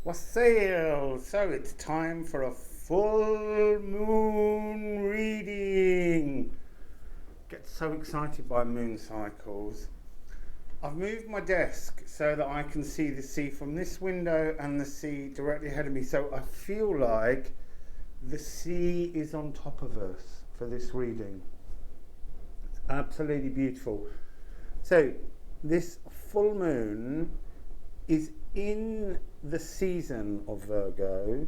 Wassail! So it's time for a full moon reading. Get so excited by moon cycles. I've moved my desk so that I can see the sea from this window and the sea directly ahead of me. So I feel like the sea is on top of us for this reading. It's absolutely beautiful. So this full moon is in the season of Virgo,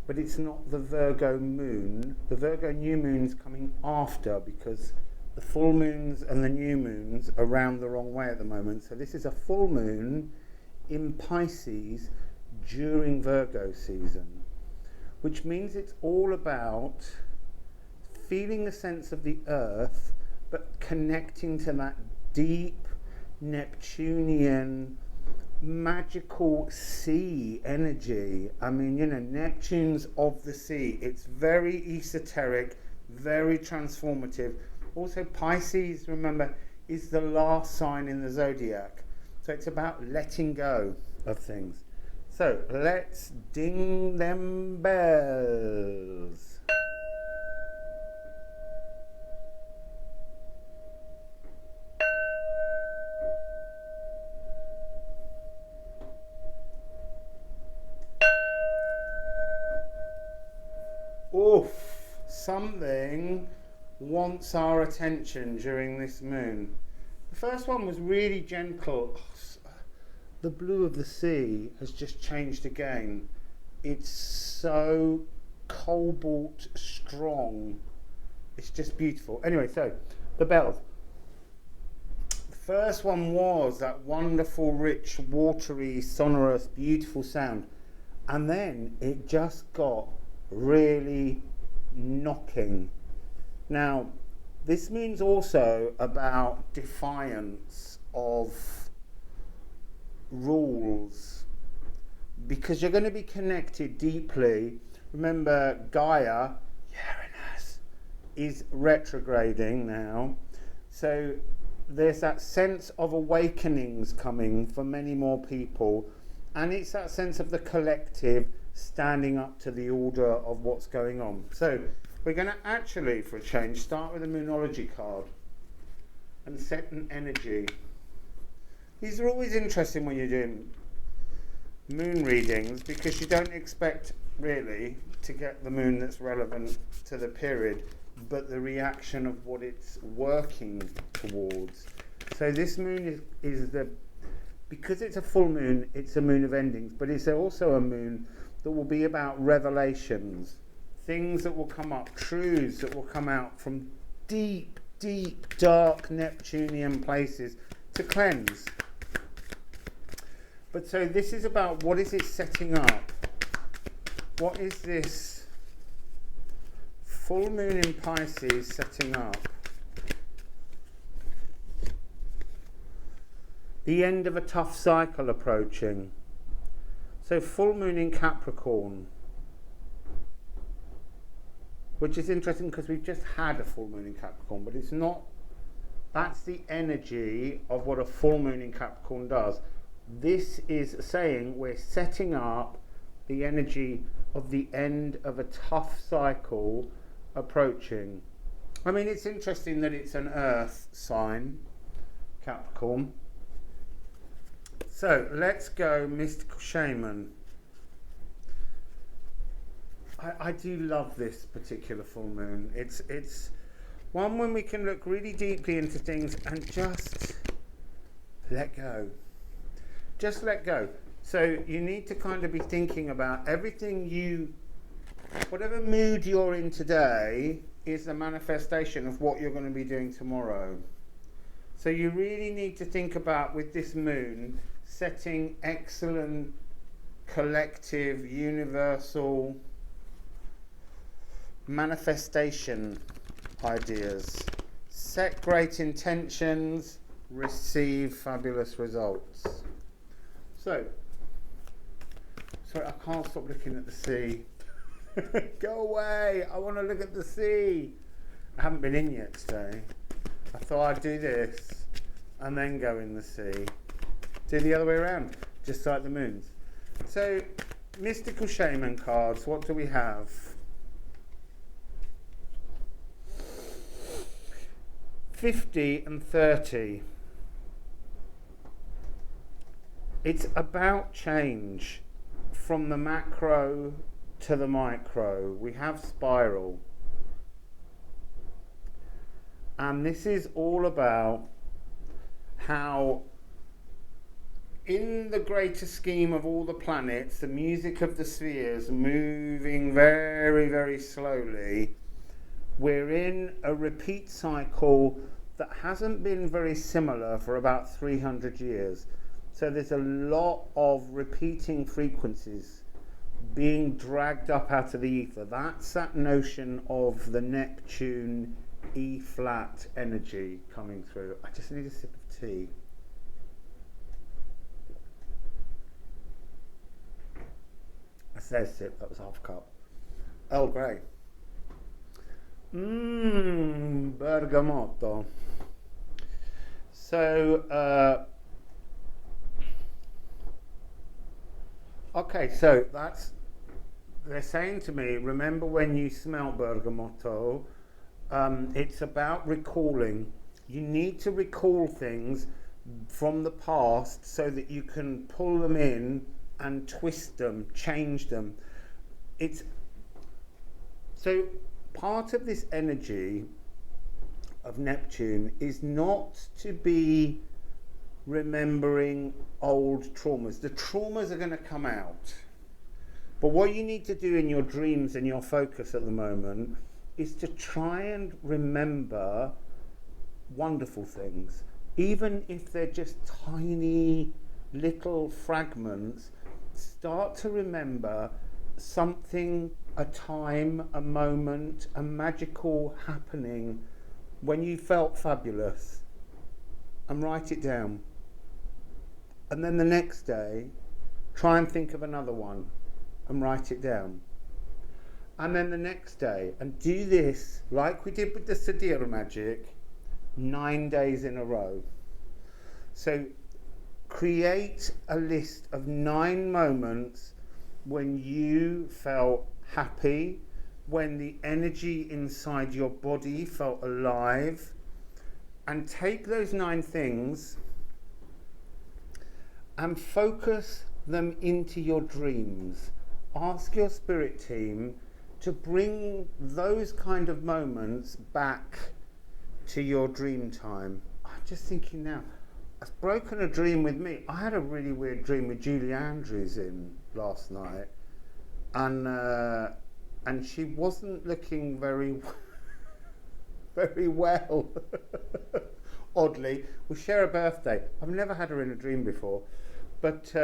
but it's not the Virgo moon. The Virgo new moon's coming after, because the full moons and the new moons are round the wrong way at the moment. So this is a full moon in Pisces during Virgo season, which means it's all about feeling the sense of the earth, but connecting to that deep Neptunian magical sea energy. I mean, you know, Neptune's of the sea. It's very esoteric, very transformative. Also, Pisces, remember, is the last sign in the zodiac. So it's about letting go of things. So let's ding them bells. Oof, something wants our attention during this moon. The first one was really gentle. The blue of the sea has just changed again. It's so cobalt strong. It's just beautiful. Anyway, so the bells. The first one was that wonderful, rich, watery, sonorous, beautiful sound. And then it just got really knocking. Now, this means also about defiance of rules, because you're going to be connected deeply. Remember, Gaia, Uranus, is retrograding now. So there's that sense of awakenings coming for many more people, and it's that sense of the collective standing up to the order of what's going on. So we're going to actually, for a change, start with a Moonology card and set an energy. These are always interesting when you're doing moon readings, because you don't expect really to get the moon that's relevant to the period, but the reaction of what it's working towards. So this moon is because it's a full moon, it's a moon of endings, but it's also a moon that will be about revelations, things that will come up, truths that will come out from deep, deep, dark Neptunian places to cleanse. But so this is about, what is it setting up? What is this full moon in Pisces setting up? The end of a tough cycle approaching. So full moon in Capricorn, which is interesting because we've just had a full moon in Capricorn, but it's not, that's the energy of what a full moon in Capricorn does. This is saying we're setting up the energy of the end of a tough cycle approaching. I mean, it's interesting that it's an earth sign, Capricorn. So let's go mystical shaman. I do love this particular full moon. It's one when we can look really deeply into things and just let go. Just let go. So you need to kind of be thinking about everything whatever mood you're in today is the manifestation of what you're going to be doing tomorrow. So you really need to think about, with this moon, setting excellent, collective, universal manifestation ideas. Set great intentions, receive fabulous results. So, sorry, I can't stop looking at the sea. Go away, I want to look at the sea. I haven't been in yet today. I thought I'd do this and then go in the sea. Do the other way around, just like the moons. So mystical shaman cards, what do we have? $50 and $30. It's about change from the macro to the micro. We have spiral. And this is all about how, in the greater scheme of all the planets, the music of the spheres moving very, very slowly, we're in a repeat cycle that hasn't been very similar for about 300 years. So there's a lot of repeating frequencies being dragged up out of the ether. That's that notion of the Neptune E-flat energy coming through. I just need a sip of tea. I said sip, that was half a cup. Earl Grey. Bergamotto. So, okay, so they're saying to me, remember when you smell bergamotto, it's about recalling. You need to recall things from the past so that you can pull them in and twist them, change them. So part of this energy of Neptune is not to be remembering old traumas. The traumas are going to come out. But what you need to do in your dreams and your focus at the moment is to try and remember wonderful things. Even if they're just tiny little fragments, start to remember something, a time, a moment, a magical happening when you felt fabulous, and write it down. And then the next day, try and think of another one and write it down. And then the next day, and do this like we did with the Seer magic, 9 days in a row. So create a list of 9 moments when you felt happy, when the energy inside your body felt alive, and take those 9 things and focus them into your dreams. Ask your spirit team to bring those kind of moments back to your dream time. I'm just thinking now, it's broken a dream with me. I had a really weird dream with Julie Andrews in last night, and she wasn't looking very very well. Oddly, we share a birthday. I've never had her in a dream before, but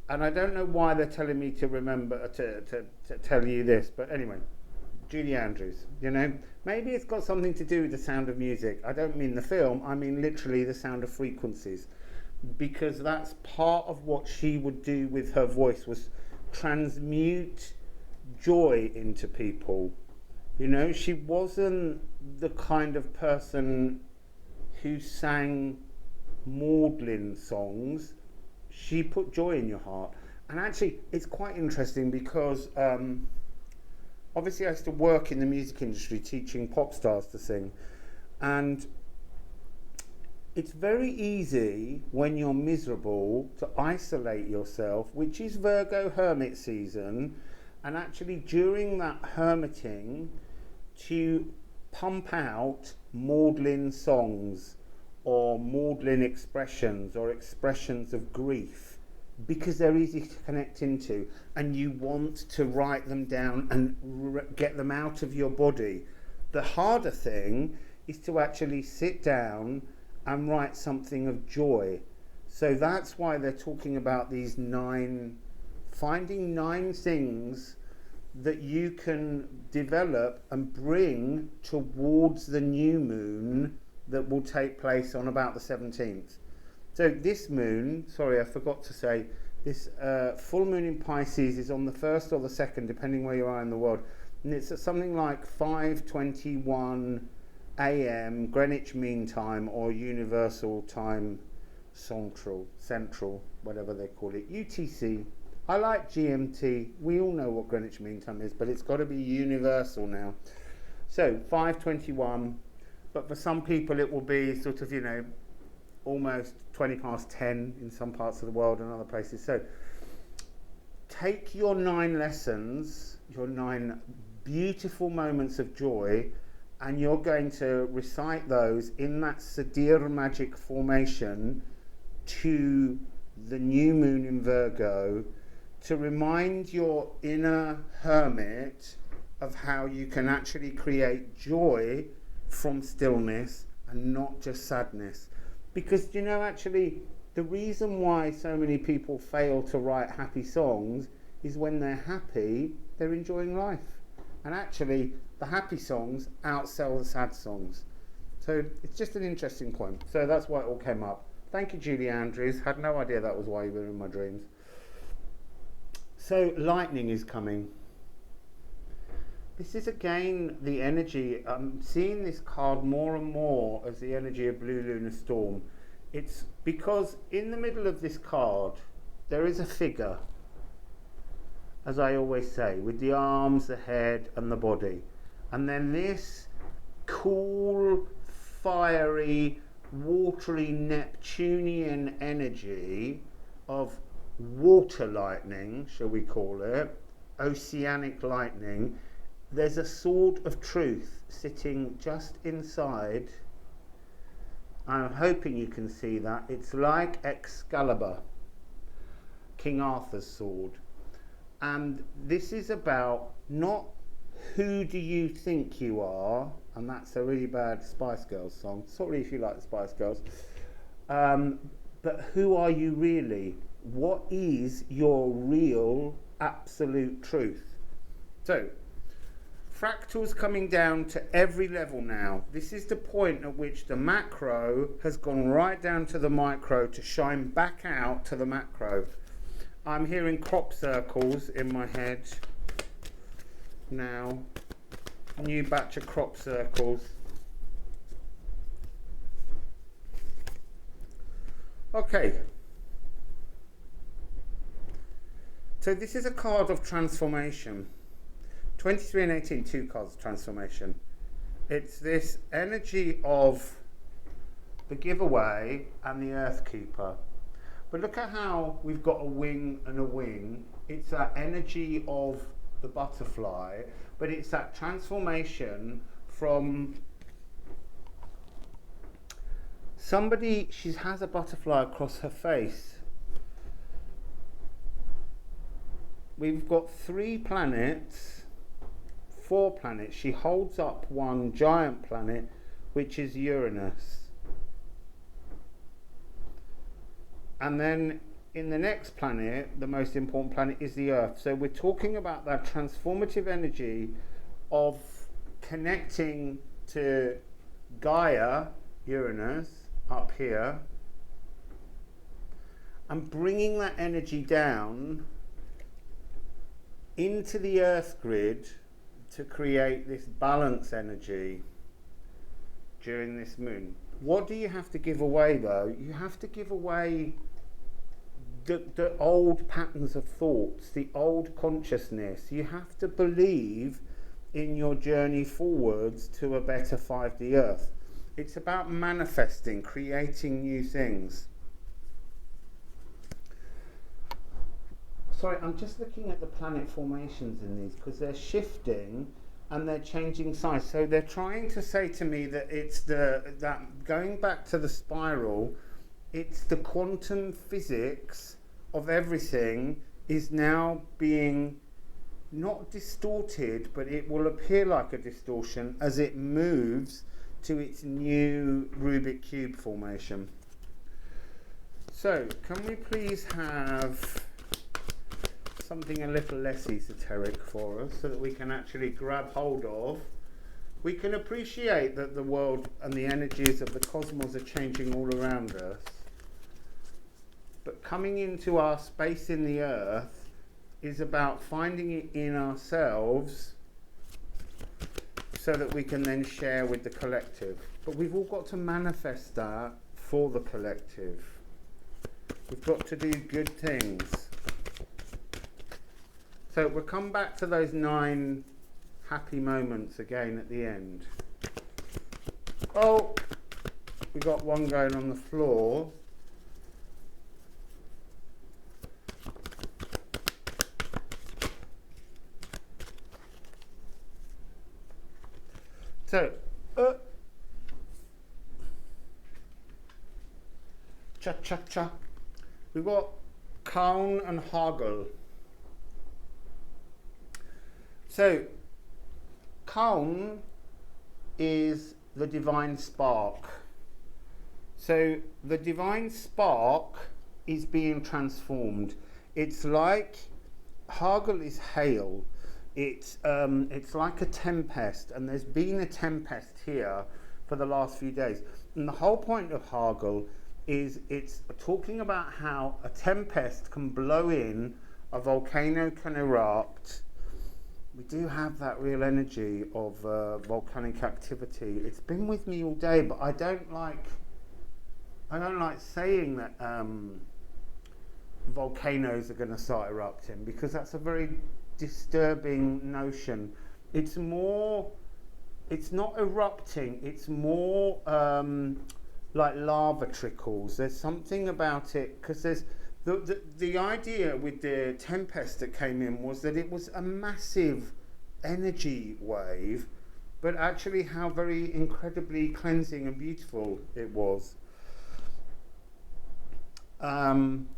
and I don't know why they're telling me to remember to tell you this, but anyway, Julie Andrews, you know, maybe it's got something to do with the sound of music. I don't mean the film, I mean literally the sound of frequencies, because that's part of what she would do with her voice, was transmute joy into people. You know, she wasn't the kind of person who sang maudlin songs. She put joy in your heart. And actually, it's quite interesting because obviously I used to work in the music industry teaching pop stars to sing. And it's very easy when you're miserable to isolate yourself, which is Virgo hermit season. And actually during that hermiting, to pump out maudlin songs or maudlin expressions or expressions of grief, because they're easy to connect into, and you want to write them down and get them out of your body. The harder thing is to actually sit down and write something of joy. So that's why they're talking about these finding 9 things that you can develop and bring towards the new moon that will take place on about the 17th. So this moon, sorry, I forgot to say, this full moon in Pisces is on the 1st or the 2nd, depending where you are in the world. And it's at something like 5:21 a.m. Greenwich Mean Time, or Universal Time Central, whatever they call it, UTC. I like GMT. We all know what Greenwich Mean Time is, but it's got to be universal now. So 5:21, but for some people it will be sort of, you know, almost 20 past 10 in some parts of the world and other places. So take your 9 lessons, your 9 beautiful moments of joy, and you're going to recite those in that Seer magic formation to the new moon in Virgo, to remind your inner hermit of how you can actually create joy from stillness and not just sadness. Because, you know, actually the reason why so many people fail to write happy songs is when they're happy, they're enjoying life. And actually the happy songs outsell the sad songs. So it's just an interesting point. So that's why it all came up. Thank you, Julie Andrews. Had no idea that was why you were in my dreams. So lightning is coming. This is again the energy. I'm seeing this card more and more as the energy of Blue Lunar Storm. It's because in the middle of this card there is a figure, as I always say, with the arms, the head and the body. And then this cool, fiery, watery Neptunian energy of water lightning, shall we call it, oceanic lightning. There's a sword of truth sitting just inside. I'm hoping you can see that. It's like Excalibur, King Arthur's sword. And this is about not who do you think you are, and that's a really bad Spice Girls song. Sorry if you like the Spice Girls. But who are you really? What is your real absolute truth? So, fractals coming down to every level now. This is the point at which the macro has gone right down to the micro to shine back out to the macro. I'm hearing crop circles in my head now. New batch of crop circles. Okay. So this is a card of transformation. 23 and 18, 2 cards of transformation. It's this energy of the giveaway and the earth keeper. But look at how we've got a wing and a wing. It's that energy of the butterfly, but it's that transformation from somebody, she has a butterfly across her face. We've got 3 planets, 4 planets. She holds up one giant planet, which is Uranus. And then in the next planet, the most important planet is the Earth. So we're talking about that transformative energy of connecting to Gaia, Uranus, up here, and bringing that energy down into the Earth grid to create this balance energy during this moon. What do you have to give away though? You have to give away the old patterns of thoughts, the old consciousness. You have to believe in your journey forwards to a better 5D Earth. It's about manifesting, creating new things. Sorry, I'm just looking at the planet formations in these because they're shifting and they're changing size. So they're trying to say to me that it's that going back to the spiral, it's the quantum physics of everything is now being not distorted, but it will appear like a distortion as it moves to its new Rubik Cube formation. So, can we please have something a little less esoteric for us so that we can actually grab hold of? We can appreciate that the world and the energies of the cosmos are changing all around us. But coming into our space in the earth is about finding it in ourselves so that we can then share with the collective. But we've all got to manifest that for the collective. We've got to do good things. So we'll come back to those 9 happy moments again at the end. Oh, we got one going on the floor. So, cha-cha-cha. We've got Kaun and Hagel. So, Kaun is the divine spark. So, the divine spark is being transformed. It's like, Hagel is hail. It's like a tempest, and there's been a tempest here for the last few days. And the whole point of Hagel is it's talking about how a tempest can blow in, a volcano can erupt. We do have that real energy of volcanic activity. It's been with me all day, but I don't like saying that volcanoes are going to start erupting, because that's a very disturbing notion. It's not erupting, it's more like lava trickles. There's something about it, because there's the idea with the tempest that came in was that it was a massive energy wave, but actually how very incredibly cleansing and beautiful it was. I'm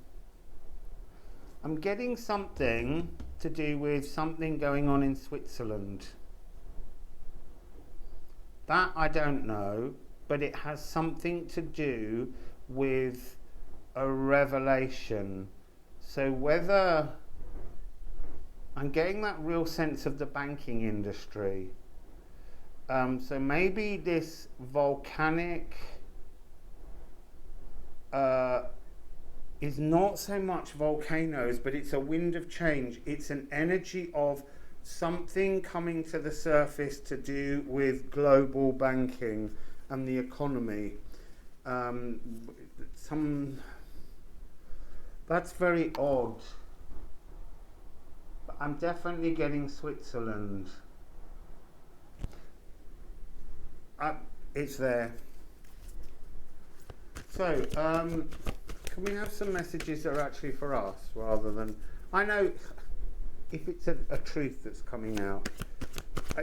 getting something to do with something going on in Switzerland. That I don't know, but it has something to do with a revelation. So whether I'm getting that real sense of the banking industry. So maybe this volcanic is not so much volcanoes, but it's a wind of change. It's an energy of something coming to the surface to do with global banking and the economy. That's very odd. But I'm definitely getting Switzerland. It's there. So, can we have some messages that are actually for us, rather than... I know if it's a truth that's coming out.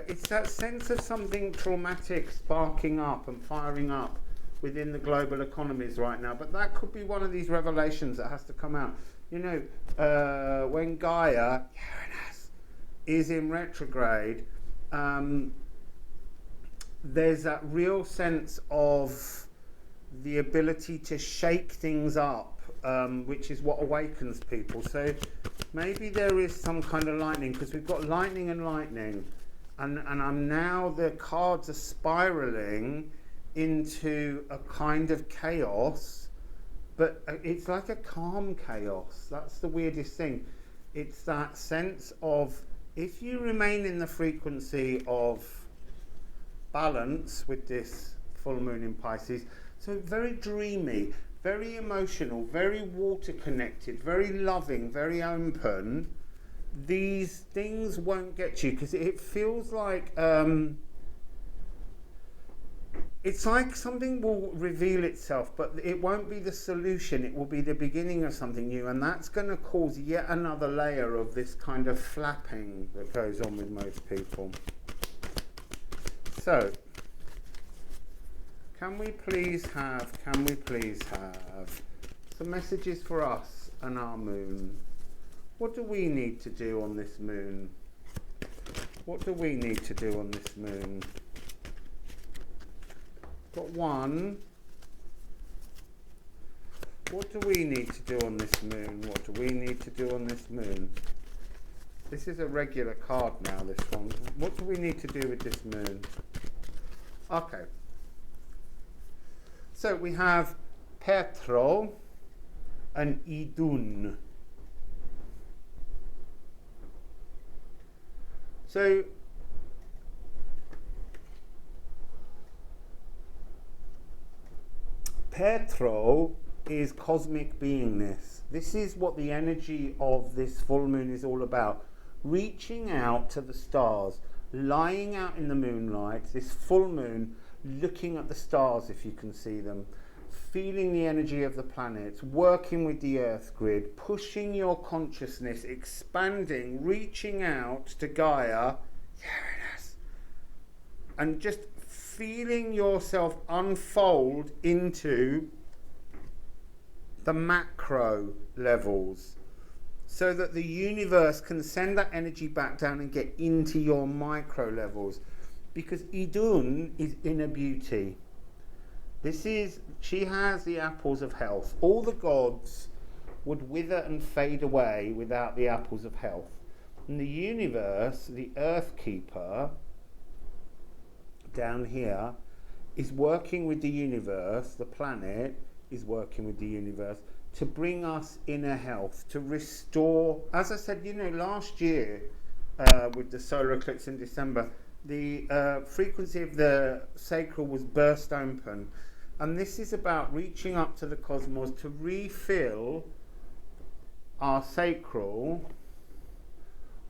It's that sense of something traumatic sparking up and firing up within the global economies right now. But that could be one of these revelations that has to come out. You know, when Gaia, Uranus, is in retrograde, there's that real sense of the ability to shake things up, which is what awakens people. So maybe there is some kind of lightning, because we've got lightning and lightning, and I'm now, the cards are spiraling into a kind of chaos, but it's like a calm chaos. That's the weirdest thing. It's that sense of, if you remain in the frequency of balance with this full moon in Pisces, so very dreamy, very emotional, very water connected, very loving, very open, these things won't get you, because it feels like it's like something will reveal itself, but it won't be the solution. It will be the beginning of something new, and that's going to cause yet another layer of this kind of flapping that goes on with most people. So, can we please have some messages for us and our moon? What do we need to do on this moon? What do we need to do on this moon? Got one. What do we need to do on this moon? What do we need to do on this moon? This is a regular card now, this one. What do we need to do with this moon? Okay. So we have Petro and Idun. So Petro is cosmic beingness. This is what the energy of this full moon is all about. reaching out to the stars, lying out in the moonlight, this full moon, looking at the stars if you can see them, feeling the energy of the planets, working with the earth grid, pushing your consciousness, expanding, reaching out to Gaia, Uranus, and just feeling yourself unfold into the macro levels, so that the universe can send that energy back down and get into your micro levels. Because Idun is inner beauty. She has the apples of health. All the gods would wither and fade away without the apples of health. And the universe, the earth keeper, down here, is working with the universe, the planet is working with the universe, to bring us inner health, to restore. As I said, last year, with the solar eclipse in December, the frequency of the sacral was burst open. And this is about reaching up to the cosmos to refill our sacral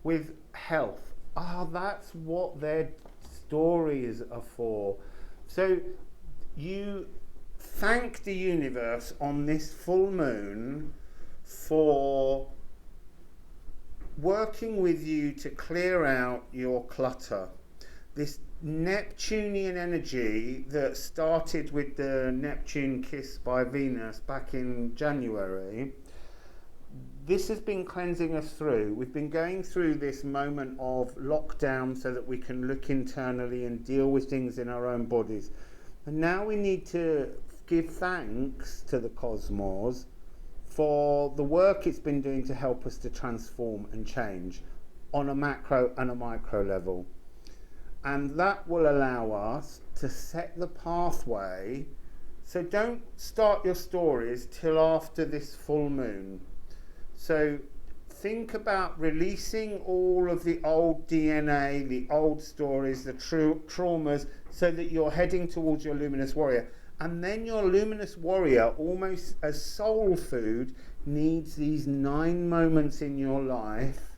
with health. That's what their stories are for. So you thank the universe on this full moon for working with you to clear out your clutter. This Neptunian energy that started with the Neptune kiss by Venus back in January, this has been cleansing us through. We've been going through this moment of lockdown so that we can look internally and deal with things in our own bodies. And now we need to give thanks to the cosmos for the work it's been doing to help us to transform and change on a macro and a micro level. And that will allow us to set the pathway. So don't start your stories till after this full moon. So think about releasing all of the old DNA, the old stories, the traumas, so that you're heading towards your luminous warrior. And then your luminous warrior, almost as soul food, needs these 9 moments in your life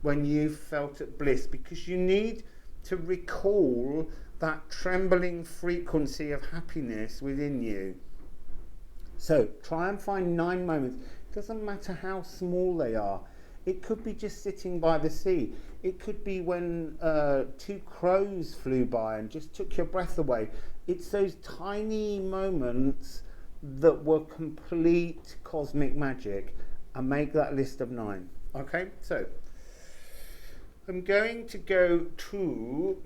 when you've felt at bliss, because you need to recall that trembling frequency of happiness within you. So try and find 9 moments. It doesn't matter how small they are. It could be just sitting by the sea. It could be when 2 crows flew by and just took your breath away. It's those tiny moments that were complete cosmic magic. And make that list of 9. Okay, so I'm going to go to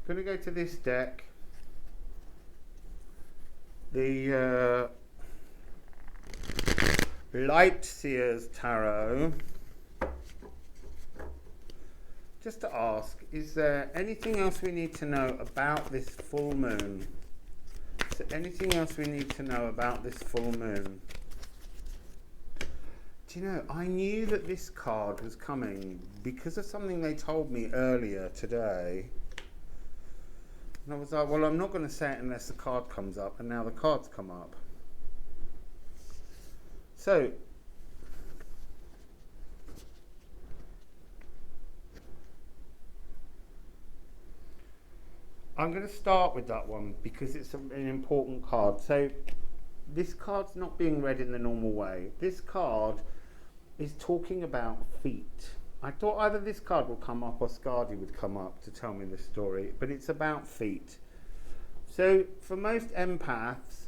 going to go to this deck, the Light Seer's Tarot, just to ask, is there anything else we need to know about this full moon? Is there anything else we need to know about this full moon? Do you know, I knew that this card was coming because of something they told me earlier today. And I was like, well, I'm not going to say it unless the card comes up, and now the card's come up. So, I'm going to start with that one because it's an important card. So, this card's not being read in the normal way. This card is talking about feet. I thought either this card would come up or Skadi would come up to tell me the story, but it's about feet. So for most empaths,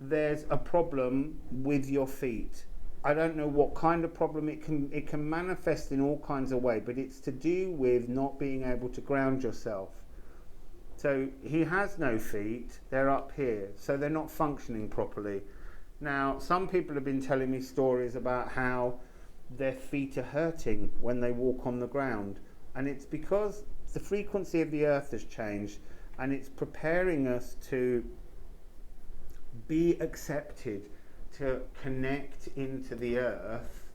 there's a problem with your feet. I don't know what kind of problem it can manifest in all kinds of ways, but it's to do with not being able to ground yourself. So he has no feet, they're up here, so they're not functioning properly. Now, some people have been telling me stories about how their feet are hurting when they walk on the ground, and it's because the frequency of the earth has changed, and it's preparing us to be accepted, to connect into the earth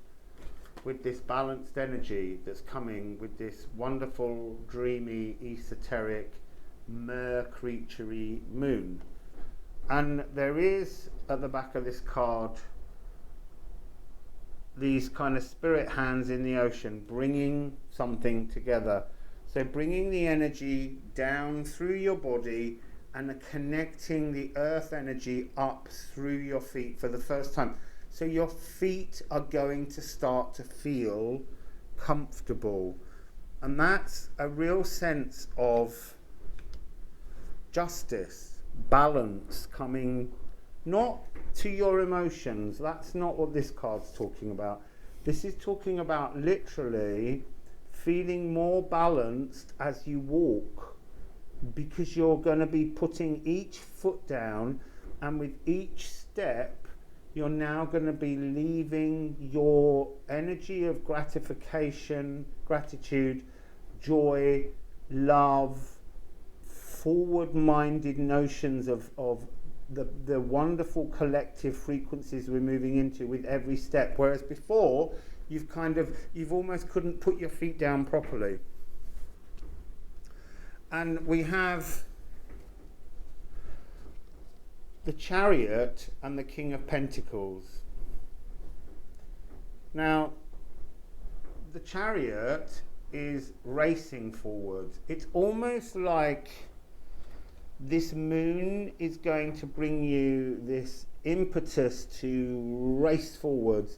with this balanced energy that's coming with this wonderful, dreamy, esoteric, mer creaturey moon. And there is, at the back of this card, these kind of spirit hands in the ocean, bringing something together. So bringing the energy down through your body and connecting the earth energy up through your feet for the first time. So your feet are going to start to feel comfortable. And that's a real sense of justice, balance coming not to your emotions. That's not what this card's talking about. This is talking about literally feeling more balanced as you walk, because you're going to be putting each foot down, and with each step you're now going to be leaving your energy of gratification, gratitude, joy, love, forward-minded notions of the wonderful collective frequencies we're moving into with every step, whereas before you've almost couldn't put your feet down properly. And we have the Chariot and the King of Pentacles. Now, the Chariot is racing forwards. It's almost like this moon is going to bring you this impetus to race forwards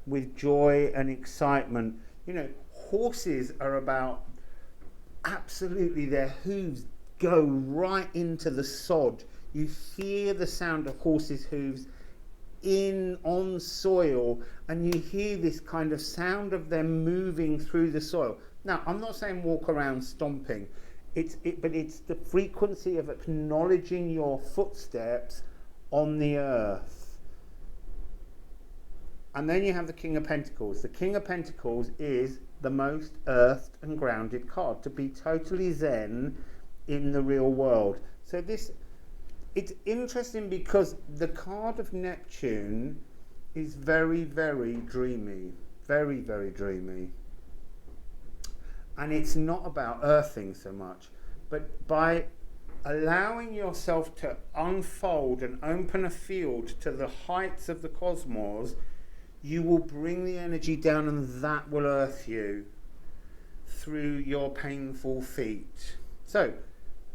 with joy and excitement. You know, horses are about, absolutely, their hooves go right into the sod. You hear the sound of horses' hooves on soil, and you hear this kind of sound of them moving through the soil. Now, I'm not saying walk around stomping, but it's the frequency of acknowledging your footsteps on the earth. And then you have the King of Pentacles. The King of Pentacles is the most earthed and grounded card, to be totally zen in the real world. So it's interesting because the card of Neptune is very, very dreamy. Very, very dreamy. And it's not about earthing so much, but by allowing yourself to unfold and open a field to the heights of the cosmos, you will bring the energy down, and that will earth you through your painful feet. So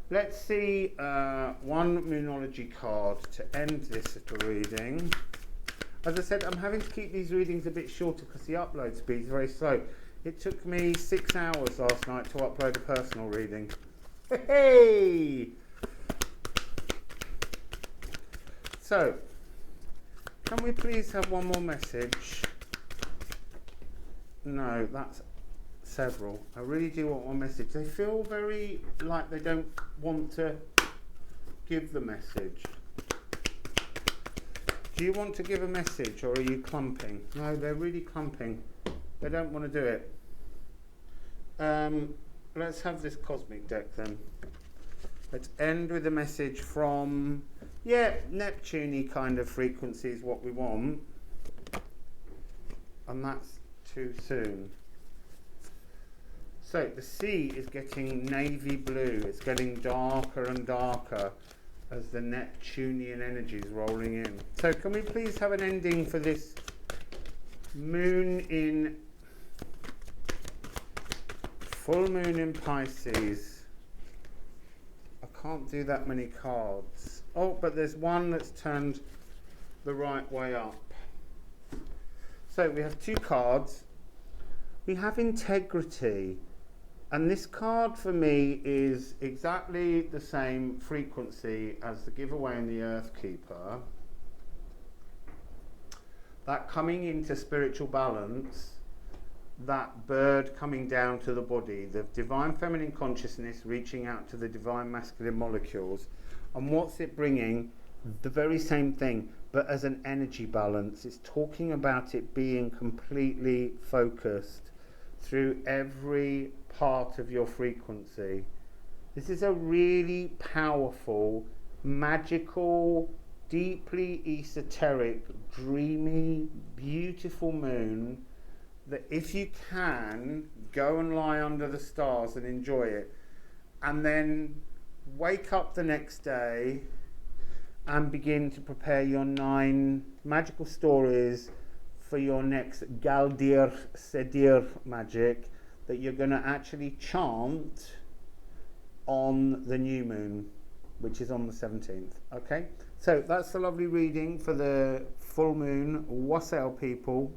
let's see one Moonology card to end this little reading. As I said, I'm having to keep these readings a bit shorter because the upload speed is very slow. It took me 6 hours last night to upload a personal reading. Hey! So, can we please have one more message? No, that's several. I really do want one message. They feel very like they don't want to give the message. Do you want to give a message, or are you clumping? No, they're really clumping. They don't want to do it. Let's have this cosmic deck then. Let's end with a message from, Neptune-y kind of frequency is what we want. And that's too soon. So the sea is getting navy blue. It's getting darker and darker as the Neptunian energy is rolling in. So can we please have an ending for this moon in full moon in Pisces? I can't do that many cards. Oh, but there's one that's turned the right way up. So we have 2 cards. We have integrity. And this card for me is exactly the same frequency as the giveaway in the Earth Keeper. That coming into spiritual balance, that bird coming down to the body, the divine feminine consciousness reaching out to the divine masculine molecules. And what's it bringing? The very same thing, but as an energy balance. It's talking about it being completely focused through every part of your frequency. This is a really powerful, magical, deeply esoteric, dreamy, beautiful moon that if you can, go and lie under the stars and enjoy it, and then wake up the next day and begin to prepare your 9 magical stories for your next Galdr magic that you're going to actually chant on the new moon, which is on the 17th. Okay, so that's the lovely reading for the full moon. Wassail people.